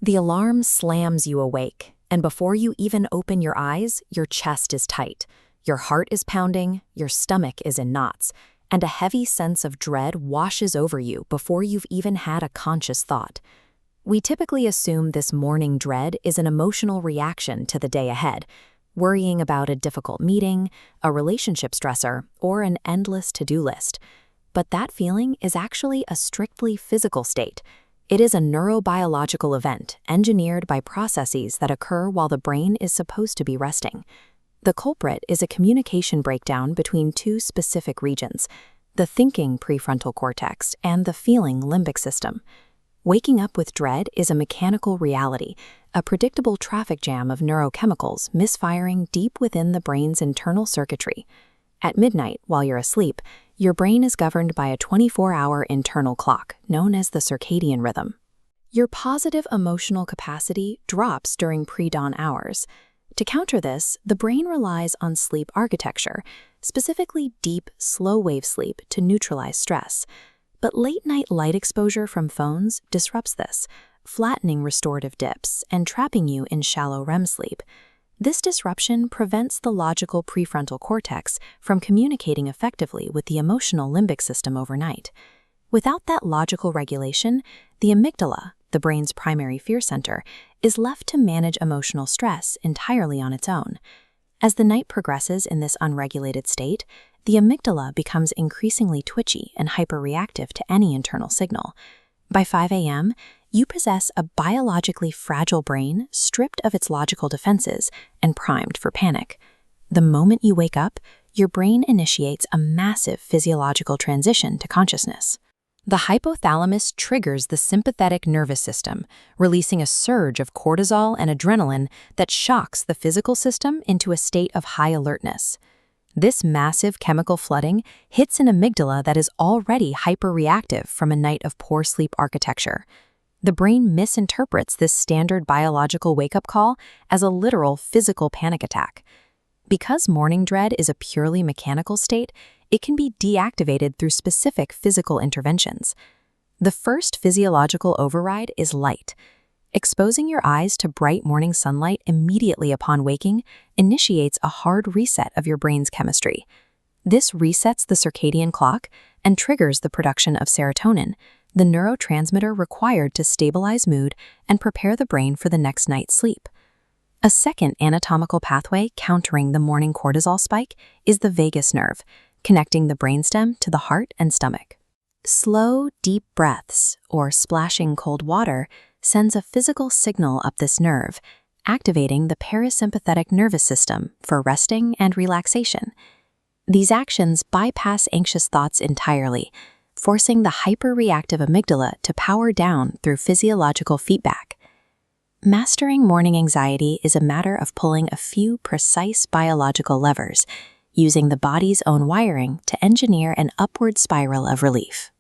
The alarm slams you awake, and before you even open your eyes, your chest is tight. Your heart is pounding, your stomach is in knots, and a heavy sense of dread washes over you before you've even had a conscious thought. We typically assume this morning dread is an emotional reaction to the day ahead, worrying about a difficult meeting, a relationship stressor, or an endless to-do list. But that feeling is actually a strictly physical state. It is a neurobiological event engineered by processes that occur while the brain is supposed to be resting. The culprit is a communication breakdown between two specific regions, the thinking prefrontal cortex and the feeling limbic system. Waking up with dread is a mechanical reality, a predictable traffic jam of neurochemicals misfiring deep within the brain's internal circuitry. At midnight, while you're asleep, your brain is governed by a 24-hour internal clock, known as the circadian rhythm. Your positive emotional capacity drops during pre-dawn hours. To counter this, the brain relies on sleep architecture, specifically deep, slow-wave sleep to neutralize stress. But late-night light exposure from phones disrupts this, flattening restorative dips and trapping you in shallow REM sleep. This disruption prevents the logical prefrontal cortex from communicating effectively with the emotional limbic system overnight. Without that logical regulation, the amygdala, the brain's primary fear center, is left to manage emotional stress entirely on its own. As the night progresses in this unregulated state, the amygdala becomes increasingly twitchy and hyperreactive to any internal signal. By 5 a.m., you possess a biologically fragile brain stripped of its logical defenses and primed for panic. The moment you wake up, your brain initiates a massive physiological transition to consciousness. The hypothalamus triggers the sympathetic nervous system, releasing a surge of cortisol and adrenaline that shocks the physical system into a state of high alertness. This massive chemical flooding hits an amygdala that is already hyperreactive from a night of poor sleep architecture. The brain misinterprets this standard biological wake-up call as a literal physical panic attack. Because morning dread is a purely mechanical state, it can be deactivated through specific physical interventions. The first physiological override is light. Exposing your eyes to bright morning sunlight immediately upon waking initiates a hard reset of your brain's chemistry. This resets the circadian clock and triggers the production of serotonin, the neurotransmitter required to stabilize mood and prepare the brain for the next night's sleep. A second anatomical pathway countering the morning cortisol spike is the vagus nerve, connecting the brainstem to the heart and stomach. Slow, deep breaths, or splashing cold water, sends a physical signal up this nerve, activating the parasympathetic nervous system for resting and relaxation. These actions bypass anxious thoughts entirely, forcing the hyperreactive amygdala to power down through physiological feedback. Mastering morning anxiety is a matter of pulling a few precise biological levers, using the body's own wiring to engineer an upward spiral of relief.